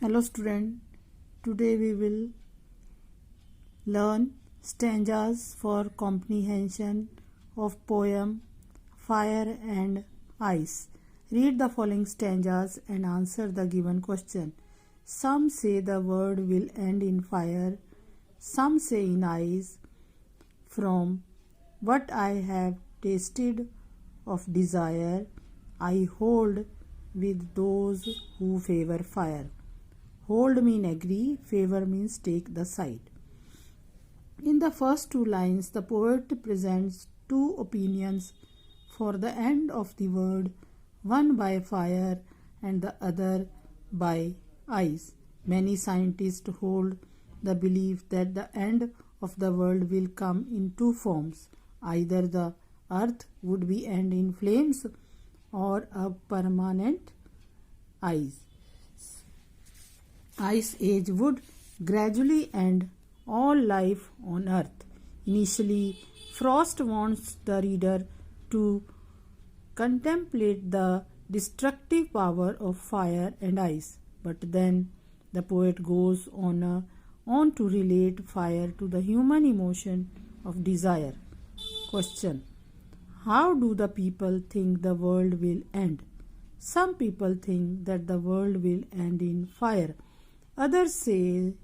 Hello student, today we will learn stanzas for comprehension of poem Fire and Ice. Read the following stanzas and answer the given question. Some say the world will end in fire, some say in ice. From what I have tasted of desire, I hold with those who favor fire. Hold mean agree, favor means take the side. In the first two lines, the poet presents two opinions for the end of the world, one by fire and the other by ice. Many scientists hold the belief that the end of the world will come in two forms. Either the earth would be end in flames or a permanent ice. Ice age would gradually end all life on earth. Initially, Frost wants the reader to contemplate the destructive power of fire and ice, but then the poet goes on to relate fire to the human emotion of desire. Question: how do the people think the world will end? Some people think that the world will end in fire. Others say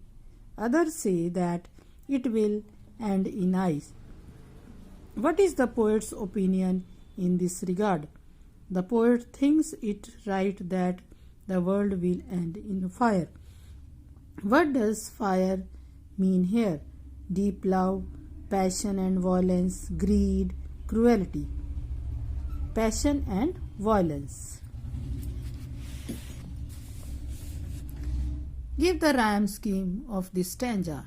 that it will end in ice. What is the poet's opinion in this regard? The poet thinks it right that the world will end in fire. What does fire mean here? Deep love, passion and violence, greed, cruelty. Passion and violence. Give the rhyme scheme of this stanza.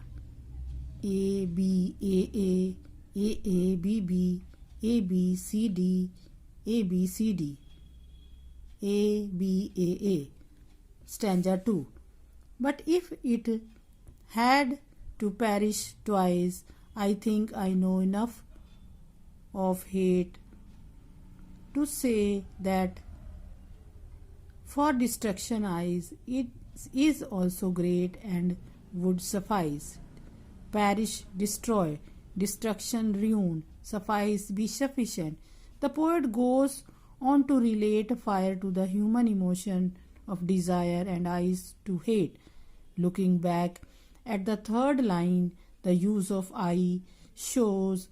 A B A B B A B C D A B C D A B A. Stanza 2. But if it had to perish twice, I think I know enough of hate to say that for destruction eyes it is also great and would suffice. Perish, destroy, destruction, ruin, suffice, be sufficient. The poet goes on to relate fire to the human emotion of desire and ice to hate. Looking back at the third line, the use of I shows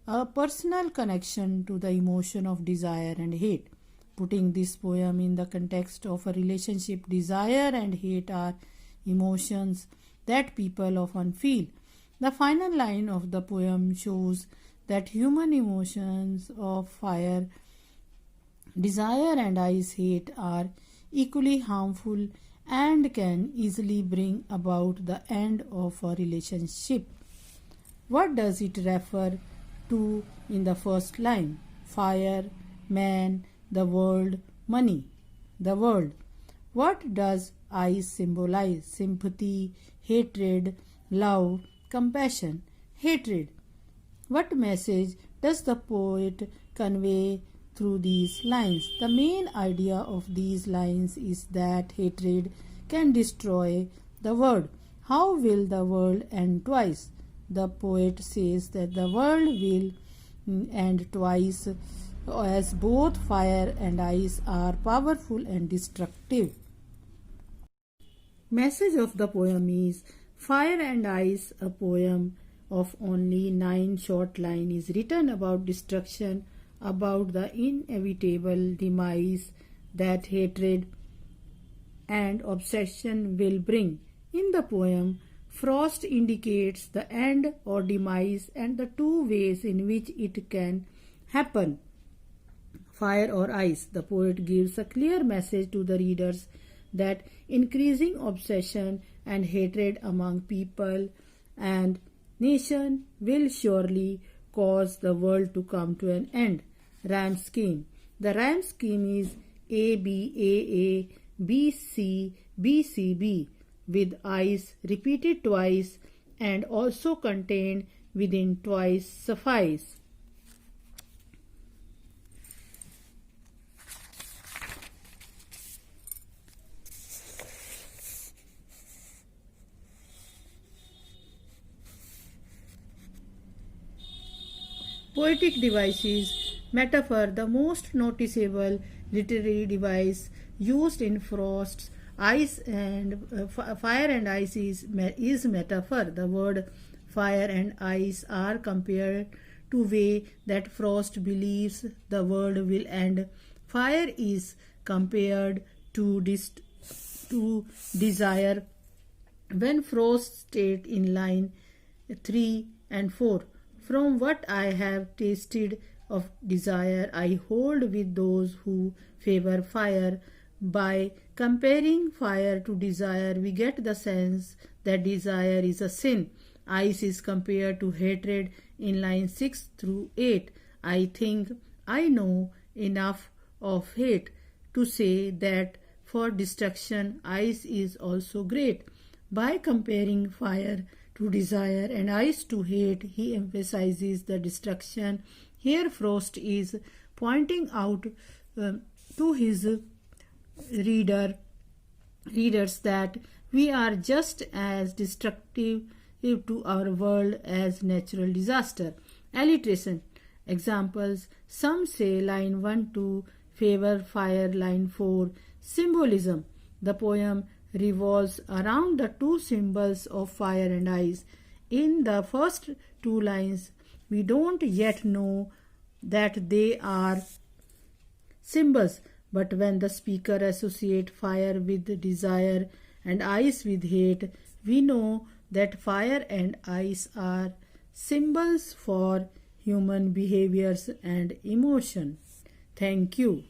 a personal connection to the emotion of desire and hate. Putting this poem in the context of a relationship, desire and hate are emotions that people often feel. The final line of the poem shows that human emotions of fire, desire and ice hate are equally harmful and can easily bring about the end of a relationship. What does it refer to in the first line? Fire, man, the world, money, the world. What does ice symbolize? Sympathy, hatred, love, compassion, hatred. What message does the poet convey through these lines? The main idea of these lines is that hatred can destroy the world. How will the world end twice? The poet says that the world will end twice, as both fire and ice are powerful and destructive. Message of the poem is Fire and Ice, a poem of only 9 short lines, is written about destruction, about the inevitable demise that hatred and obsession will bring. In the poem, Frost indicates the end or demise and the two ways in which it can happen. Fire or ice. The poet gives a clear message to the readers that increasing obsession and hatred among people and nation will surely cause the world to come to an end. Rhyme scheme. The rhyme scheme is A B B C B C B with ice repeated twice and also contained within twice suffice. Poetic devices, metaphor, the most noticeable literary device used in Frost's ice and fire and ice is metaphor. The word fire and ice are compared to way that Frost believes the world will end. Fire is compared to desire when Frost state in line 3 and 4. From what I have tasted of desire, I hold with those who favor fire. By comparing fire to desire, we get the sense that desire is a sin. Ice is compared to hatred in line 6 through 8. I think I know enough of hate to say that for destruction, ice is also great. By comparing fire to desire and ice to hate, he emphasizes the destruction. Here, Frost is pointing out to his readers that we are just as destructive to our world as natural disaster. Alliteration examples: some say line 1 2 favor fire, line 4 symbolism. The poem revolves around the two symbols of fire and ice. In the first two lines, we don't yet know that they are symbols, but when the speaker associates fire with desire and ice with hate, we know that fire and ice are symbols for human behaviors and emotion. Thank you.